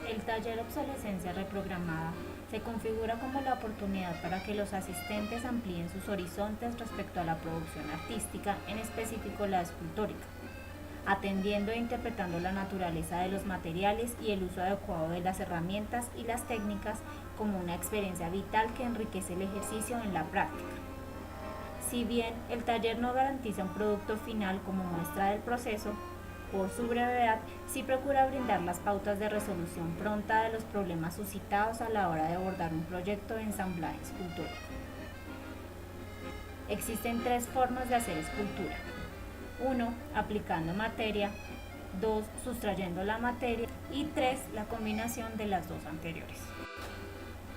El taller Obsolescencia Reprogramada se configura como la oportunidad para que los asistentes amplíen sus horizontes respecto a la producción artística, en específico la escultórica, atendiendo e interpretando la naturaleza de los materiales y el uso adecuado de las herramientas y las técnicas como una experiencia vital que enriquece el ejercicio en la práctica. Si bien el taller no garantiza un producto final como muestra del proceso, por su brevedad, sí procura brindar las pautas de resolución pronta de los problemas suscitados a la hora de abordar un proyecto de ensamblaje escultórico. Existen 3 formas de hacer escultura. 1. Aplicando materia. 2. Sustrayendo la materia. Y 3. La combinación de las dos anteriores.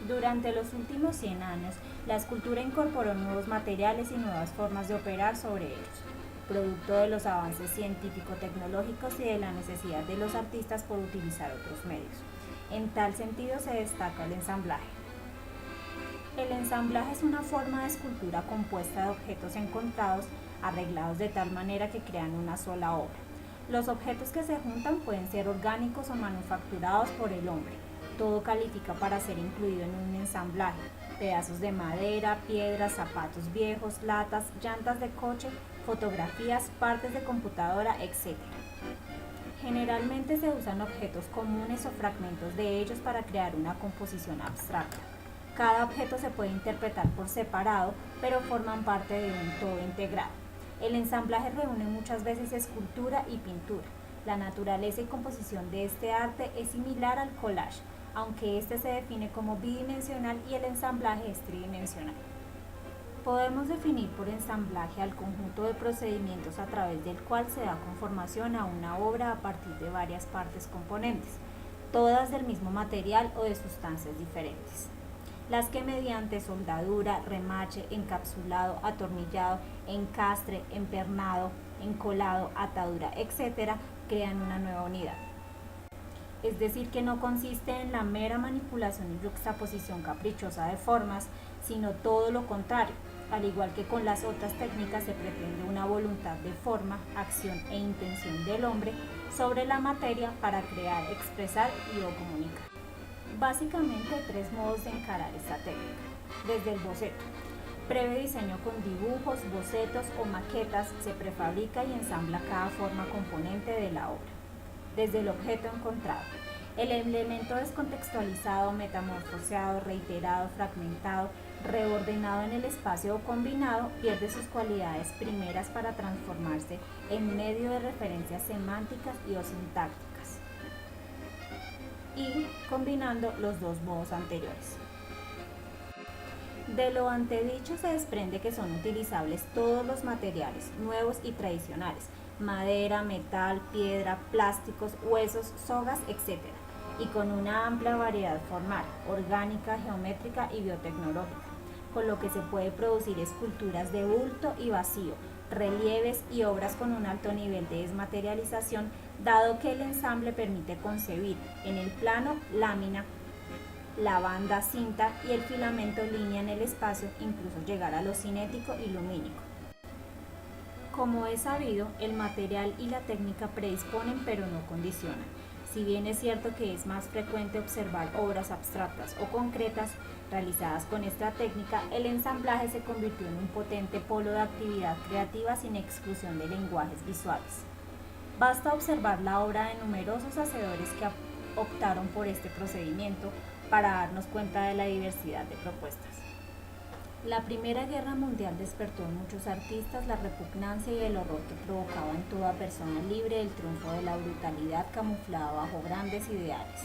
Durante los últimos 100 años, la escultura incorporó nuevos materiales y nuevas formas de operar sobre ellos, producto de los avances científico-tecnológicos y de la necesidad de los artistas por utilizar otros medios. En tal sentido se destaca el ensamblaje. El ensamblaje es una forma de escultura compuesta de objetos encontrados, arreglados de tal manera que crean una sola obra. Los objetos que se juntan pueden ser orgánicos o manufacturados por el hombre. Todo califica para ser incluido en un ensamblaje: pedazos de madera, piedras, zapatos viejos, latas, llantas de coche, fotografías, partes de computadora, etc. Generalmente se usan objetos comunes o fragmentos de ellos para crear una composición abstracta. Cada objeto se puede interpretar por separado, pero forman parte de un todo integrado. El ensamblaje reúne muchas veces escultura y pintura. La naturaleza y composición de este arte es similar al collage, aunque este se define como bidimensional y el ensamblaje es tridimensional. Podemos definir por ensamblaje al conjunto de procedimientos a través del cual se da conformación a una obra a partir de varias partes componentes, todas del mismo material o de sustancias diferentes, las que mediante soldadura, remache, encapsulado, atornillado, encastre, empernado, encolado, atadura, etc., crean una nueva unidad. Es decir, que no consiste en la mera manipulación y juxtaposición caprichosa de formas, sino todo lo contrario. Al igual que con las otras técnicas, se pretende una voluntad de forma, acción e intención del hombre sobre la materia para crear, expresar y o comunicar. Básicamente hay 3 modos de encarar esta técnica. Desde el boceto. Previo diseño con dibujos, bocetos o maquetas, se prefabrica y ensambla cada forma componente de la obra. Desde el objeto encontrado. El elemento descontextualizado, metamorfoseado, reiterado, fragmentado, reordenado en el espacio o combinado, pierde sus cualidades primeras para transformarse en medio de referencias semánticas y o sintácticas. Y combinando los 2 modos anteriores. De lo antedicho se desprende que son utilizables todos los materiales, nuevos y tradicionales: madera, metal, piedra, plásticos, huesos, sogas, etc., y con una amplia variedad formal, orgánica, geométrica y biotecnológica, con lo que se puede producir esculturas de bulto y vacío, relieves y obras con un alto nivel de desmaterialización, dado que el ensamble permite concebir en el plano lámina, la banda cinta y el filamento línea en el espacio, incluso llegar a lo cinético y lumínico. Como es sabido, el material y la técnica predisponen pero no condicionan. Si bien es cierto que es más frecuente observar obras abstractas o concretas realizadas con esta técnica, el ensamblaje se convirtió en un potente polo de actividad creativa sin exclusión de lenguajes visuales. Basta observar la obra de numerosos hacedores que optaron por este procedimiento para darnos cuenta de la diversidad de propuestas. La Primera Guerra Mundial despertó en muchos artistas la repugnancia y el horror que provocaba en toda persona libre el triunfo de la brutalidad camuflada bajo grandes ideales.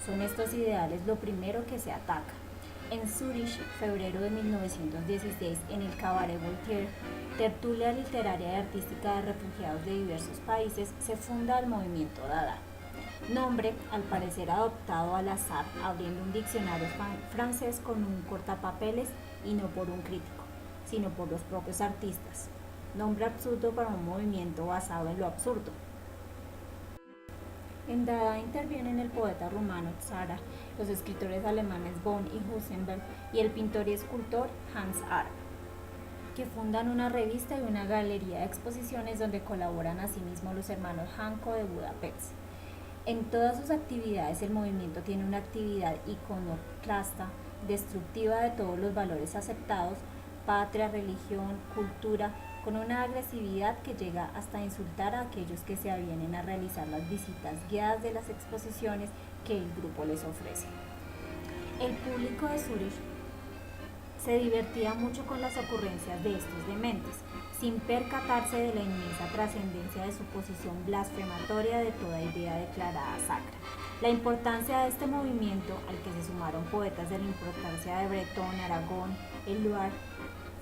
Son estos ideales lo primero que se ataca. En Zúrich, febrero de 1916, en el Cabaret Voltaire, tertulia literaria y artística de refugiados de diversos países, se funda el movimiento Dada. Nombre, al parecer adoptado al azar, abriendo un diccionario francés con un cortapapeles y no por un crítico, sino por los propios artistas. Nombre absurdo para un movimiento basado en lo absurdo. En Dada intervienen el poeta rumano Tzara, los escritores alemanes Bohn y Husenberg y el pintor y escultor Hans Arp, que fundan una revista y una galería de exposiciones donde colaboran asimismo los hermanos Hanko de Budapest. En todas sus actividades el movimiento tiene una actividad iconoclasta, destructiva de todos los valores aceptados, patria, religión, cultura, con una agresividad que llega hasta insultar a aquellos que se avienen a realizar las visitas guiadas de las exposiciones que el grupo les ofrece. El público de Zúrich se divertía mucho con las ocurrencias de estos dementes, sin percatarse de la inmensa trascendencia de su posición blasfematoria de toda idea declarada sacra. La importancia de este movimiento, al que se sumaron poetas de la importancia de Bretón, Aragón, Éluard,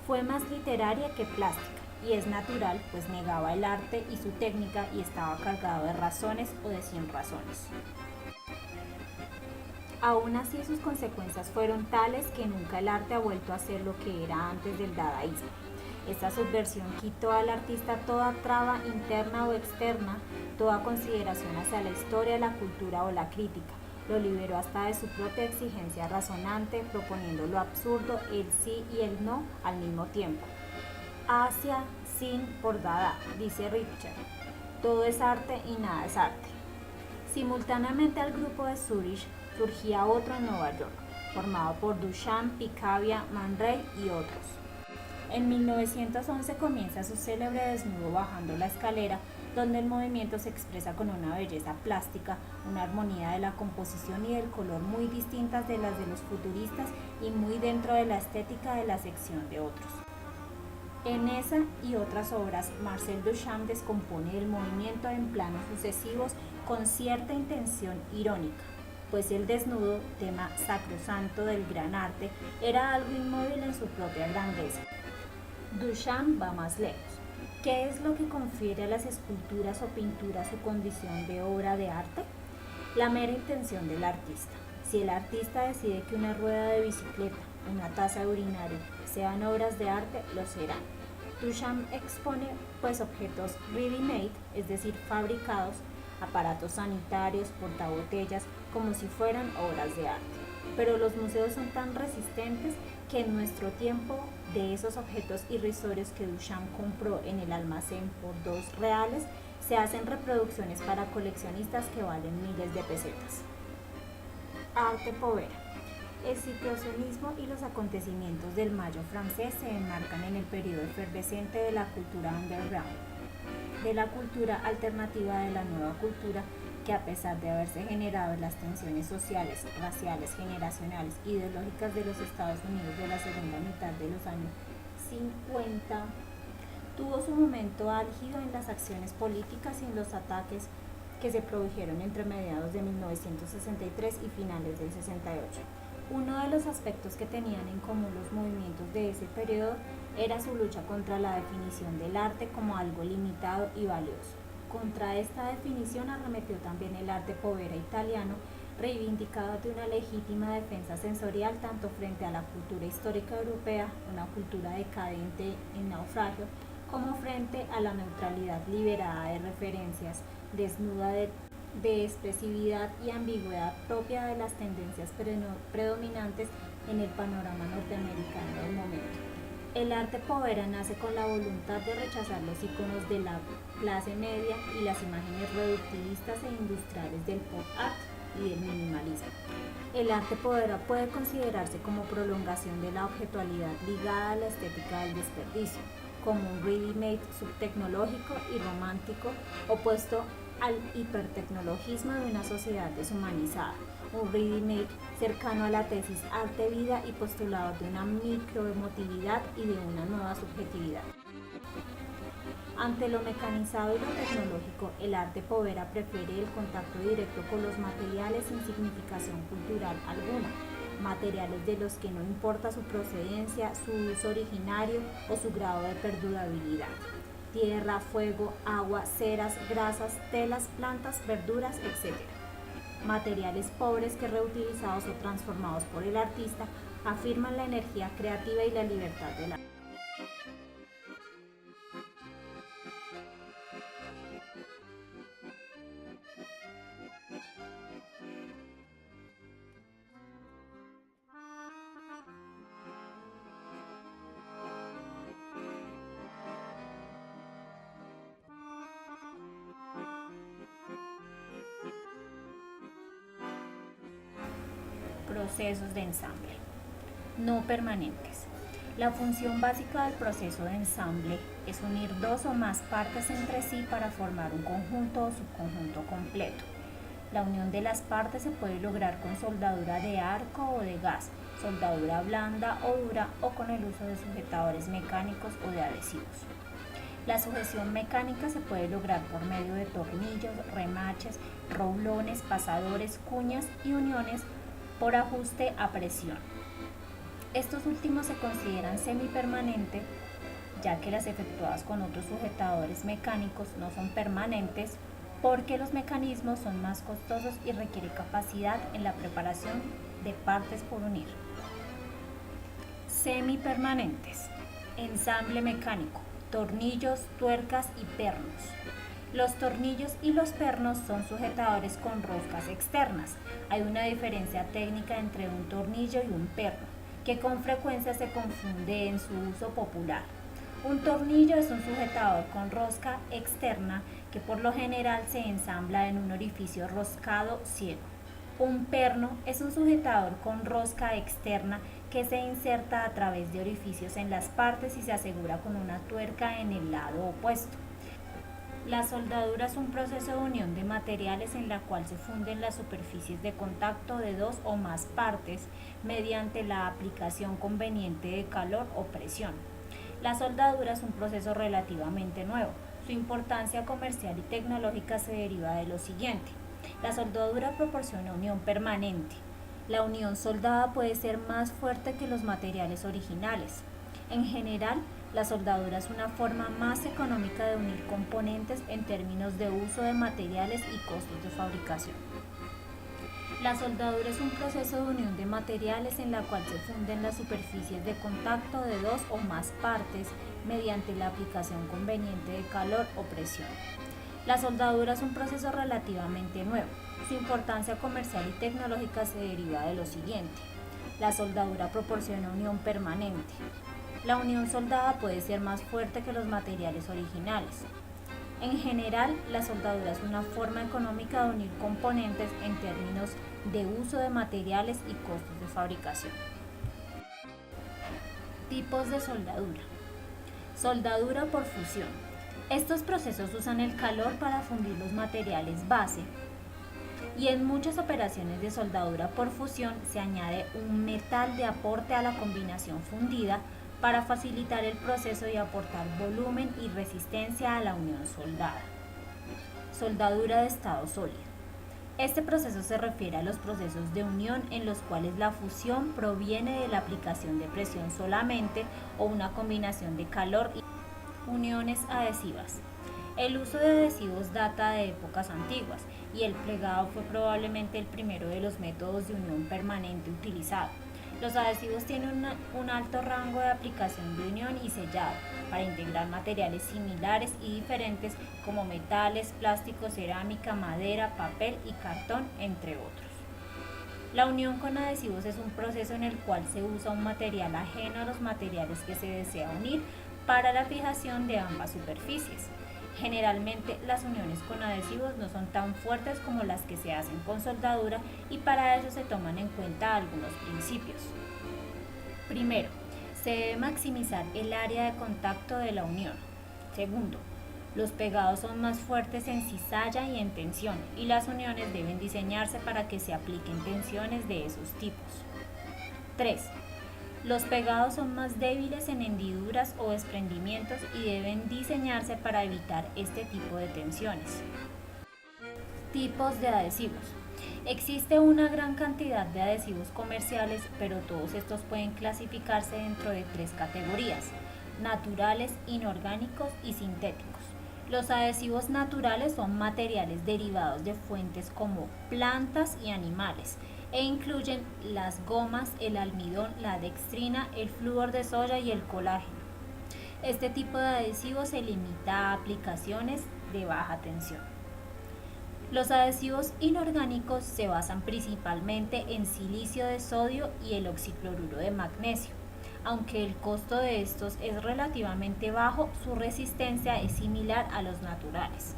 fue más literaria que plástica, y es natural, pues negaba el arte y su técnica y estaba cargado de razones o de sin razones. Aún así, sus consecuencias fueron tales que nunca el arte ha vuelto a ser lo que era antes del dadaísmo. Esta subversión quitó al artista toda traba interna o externa, toda consideración hacia la historia, la cultura o la crítica. Lo liberó hasta de su propia exigencia razonante, proponiendo lo absurdo, el sí y el no al mismo tiempo. Hacia, sin, por Dada, dice Richter. Todo es arte y nada es arte. Simultáneamente al grupo de Zúrich surgía otro en Nueva York, formado por Duchamp, Picabia, Man Ray y otros. En 1911 comienza su célebre desnudo bajando la escalera, donde el movimiento se expresa con una belleza plástica, una armonía de la composición y del color muy distintas de las de los futuristas y muy dentro de la estética de la sección de otros. En esa y otras obras, Marcel Duchamp descompone el movimiento en planos sucesivos con cierta intención irónica, pues el desnudo, tema sacrosanto del gran arte, era algo inmóvil en su propia grandeza. Duchamp va más lejos. ¿Qué es lo que confiere a las esculturas o pinturas su condición de obra de arte? La mera intención del artista. Si el artista decide que una rueda de bicicleta, una taza de urinario, sean obras de arte, lo serán. Duchamp expone pues objetos ready-made, es decir, fabricados, aparatos sanitarios, portabotellas, como si fueran obras de arte. Pero los museos son tan resistentes que en nuestro tiempo de esos objetos irrisorios que Duchamp compró en el almacén por $2, se hacen reproducciones para coleccionistas que valen miles de pesetas. Arte povera. El situacionismo y los acontecimientos del Mayo francés se enmarcan en el periodo efervescente de la cultura underground, de la cultura alternativa de la nueva cultura, que a pesar de haberse generado en las tensiones sociales, raciales, generacionales, ideológicas de los Estados Unidos de la segunda mitad de los años 50, tuvo su momento álgido en las acciones políticas y en los ataques que se produjeron entre mediados de 1963 y finales del 68. Uno de los aspectos que tenían en común los movimientos de ese periodo era su lucha contra la definición del arte como algo limitado y valioso. Contra esta definición arremetió también el arte povera italiano, reivindicado de una legítima defensa sensorial tanto frente a la cultura histórica europea, una cultura decadente en naufragio, como frente a la neutralidad liberada de referencias, desnuda de expresividad y ambigüedad propia de las tendencias predominantes en el panorama norteamericano del momento. El arte povera nace con la voluntad de rechazar los iconos de la clase media y las imágenes reductivistas e industriales del pop art y del minimalismo. El arte povera puede considerarse como prolongación de la objetualidad ligada a la estética del desperdicio, como un ready-made subtecnológico y romántico opuesto al hipertecnologismo de una sociedad deshumanizada, un ready-made cercano a la tesis arte-vida y postulado de una microemotividad y de una nueva subjetividad. Ante lo mecanizado y lo tecnológico, el arte povera prefiere el contacto directo con los materiales sin significación cultural alguna, materiales de los que no importa su procedencia, su uso originario o su grado de perdurabilidad. Tierra, fuego, agua, ceras, grasas, telas, plantas, verduras, etc. Materiales pobres que reutilizados o transformados por el artista afirman la energía creativa y la libertad del arte. Procesos de ensamble. No permanentes. La función básica del proceso de ensamble es unir dos o más partes entre sí para formar un conjunto o subconjunto completo. La unión de las partes se puede lograr con soldadura de arco o de gas, soldadura blanda o dura o con el uso de sujetadores mecánicos o de adhesivos. La sujeción mecánica se puede lograr por medio de tornillos, remaches, rolones, pasadores, cuñas y uniones por ajuste a presión. Estos últimos se consideran semipermanentes, ya que las efectuadas con otros sujetadores mecánicos no son permanentes porque los mecanismos son más costosos y requiere capacidad en la preparación de partes por unir. Semipermanentes. Ensamble mecánico. Tornillos, tuercas y pernos. Los tornillos y los pernos son sujetadores con roscas externas. Hay una diferencia técnica entre un tornillo y un perno, que con frecuencia se confunde en su uso popular. Un tornillo es un sujetador con rosca externa que por lo general se ensambla en un orificio roscado ciego. Un perno es un sujetador con rosca externa que se inserta a través de orificios en las partes y se asegura con una tuerca en el lado opuesto. La soldadura es un proceso de unión de materiales en la cual se funden las superficies de contacto de dos o más partes mediante la aplicación conveniente de calor o presión. La soldadura es un proceso relativamente nuevo. Su importancia comercial y tecnológica se deriva de lo siguiente. La soldadura proporciona unión permanente. La unión soldada puede ser más fuerte que los materiales originales. En general, la soldadura es una forma más económica de unir componentes en términos de uso de materiales y costos de fabricación. La soldadura es un proceso de unión de materiales en la cual se funden las superficies de contacto de dos o más partes mediante la aplicación conveniente de calor o presión. La soldadura es un proceso relativamente nuevo. Su importancia comercial y tecnológica se deriva de lo siguiente. La soldadura proporciona unión permanente. La unión soldada puede ser más fuerte que los materiales originales. En general, la soldadura es una forma económica de unir componentes en términos de uso de materiales y costos de fabricación. Tipos de soldadura. Soldadura por fusión. Estos procesos usan el calor para fundir los materiales base y en muchas operaciones de soldadura por fusión se añade un metal de aporte a la combinación fundida para facilitar el proceso y aportar volumen y resistencia a la unión soldada. Soldadura de estado sólido. Este proceso se refiere a los procesos de unión en los cuales la fusión proviene de la aplicación de presión solamente o una combinación de calor y uniones adhesivas. El uso de adhesivos data de épocas antiguas y el plegado fue probablemente el primero de los métodos de unión permanente utilizado. Los adhesivos tienen un alto rango de aplicación de unión y sellado para integrar materiales similares y diferentes como metales, plástico, cerámica, madera, papel y cartón, entre otros. La unión con adhesivos es un proceso en el cual se usa un material ajeno a los materiales que se desea unir para la fijación de ambas superficies. Generalmente las uniones con adhesivos no son tan fuertes como las que se hacen con soldadura y para eso se toman en cuenta algunos principios. Primero, se debe maximizar el área de contacto de la unión. Segundo, los pegados son más fuertes en cizalla y en tensión y las uniones deben diseñarse para que se apliquen tensiones de esos tipos. 3. Los pegados son más débiles en hendiduras o desprendimientos y deben diseñarse para evitar este tipo de tensiones. Tipos de adhesivos. Existe una gran cantidad de adhesivos comerciales, pero todos estos pueden clasificarse dentro de 3 categorías: naturales, inorgánicos y sintéticos. Los adhesivos naturales son materiales derivados de fuentes como plantas y animales, e incluyen las gomas, el almidón, la dextrina, el flúor de soya y el colágeno. Este tipo de adhesivo se limita a aplicaciones de baja tensión. Los adhesivos inorgánicos se basan principalmente en silicio de sodio y el oxicloruro de magnesio. Aunque el costo de estos es relativamente bajo, su resistencia es similar a los naturales.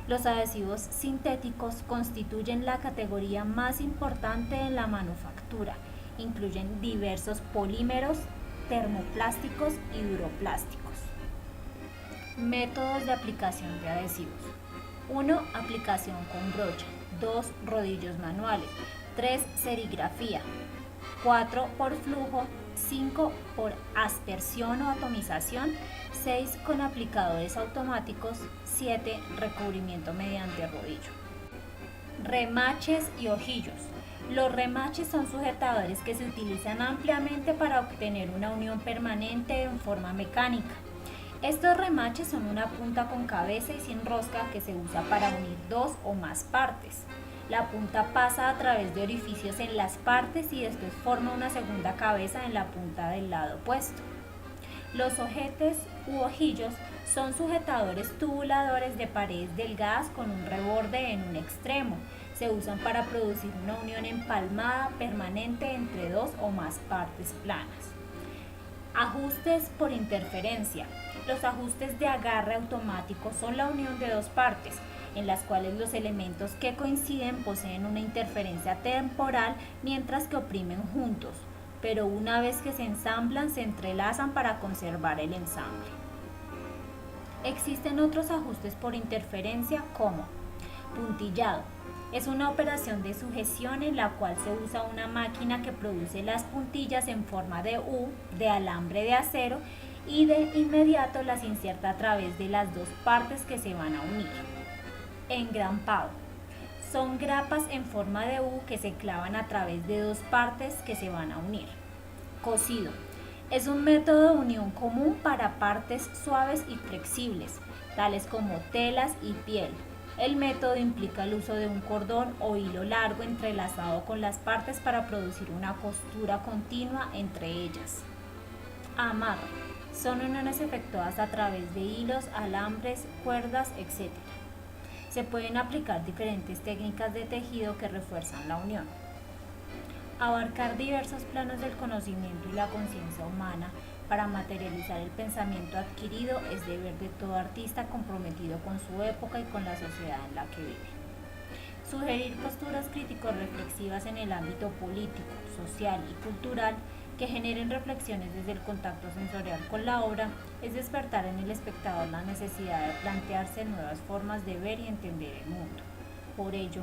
Los adhesivos sintéticos constituyen la categoría más importante en la manufactura. Incluyen diversos polímeros, termoplásticos y duroplásticos. Métodos de aplicación de adhesivos. 1. Aplicación con brocha. 2. Rodillos manuales. 3. Serigrafía. 4. Por flujo. 5. Por aspersión o atomización. 6. Con aplicadores automáticos. 7. Recubrimiento mediante rodillo. Remaches y ojillos. Los remaches son sujetadores que se utilizan ampliamente para obtener una unión permanente en forma mecánica. Estos remaches son una punta con cabeza y sin rosca que se usa para unir dos o más partes. La punta pasa a través de orificios en las partes y después forma una segunda cabeza en la punta del lado opuesto. Los ojetes u ojillos son sujetadores tubuladores de paredes delgadas con un reborde en un extremo. Se usan para producir una unión empalmada permanente entre dos o más partes planas. Ajustes por interferencia. Los ajustes de agarre automático son la unión de dos partes, en las cuales los elementos que coinciden poseen una interferencia temporal mientras que oprimen juntos, pero una vez que se ensamblan se entrelazan para conservar el ensamble. Existen otros ajustes por interferencia como puntillado. Es una operación de sujeción en la cual se usa una máquina que produce las puntillas en forma de U de alambre de acero y de inmediato las inserta a través de las dos partes que se van a unir. Engrampado. Son grapas en forma de U que se clavan a través de dos partes que se van a unir. Cosido. Es un método de unión común para partes suaves y flexibles, tales como telas y piel. El método implica el uso de un cordón o hilo largo entrelazado con las partes para producir una costura continua entre ellas. Amarre. Son uniones efectuadas a través de hilos, alambres, cuerdas, etc. Se pueden aplicar diferentes técnicas de tejido que refuerzan la unión. Abarcar diversos planos del conocimiento y la conciencia humana para materializar el pensamiento adquirido es deber de todo artista comprometido con su época y con la sociedad en la que vive. Sugerir posturas crítico-reflexivas en el ámbito político, social y cultural que generen reflexiones desde el contacto sensorial con la obra es despertar en el espectador la necesidad de plantearse nuevas formas de ver y entender el mundo. Por ello,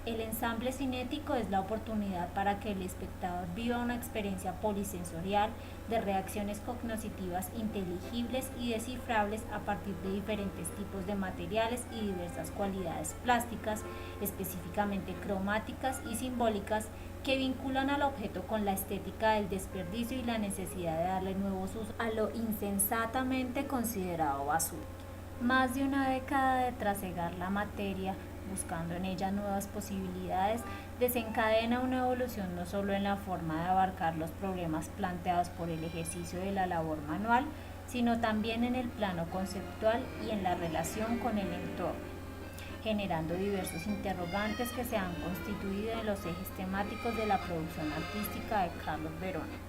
el ensamble cinético es la oportunidad para que el espectador viva una experiencia polisensorial de reacciones cognitivas inteligibles y descifrables a partir de diferentes tipos de materiales y diversas cualidades plásticas, específicamente cromáticas y simbólicas, que vinculan al objeto con la estética del desperdicio y la necesidad de darle nuevos usos a lo insensatamente considerado basura. Más de una década de trasegar la materia, buscando en ella nuevas posibilidades, desencadena una evolución no solo en la forma de abarcar los problemas planteados por el ejercicio de la labor manual, sino también en el plano conceptual y en la relación con el entorno, generando diversos interrogantes que se han constituido en los ejes temáticos de la producción artística de Carlos Verón.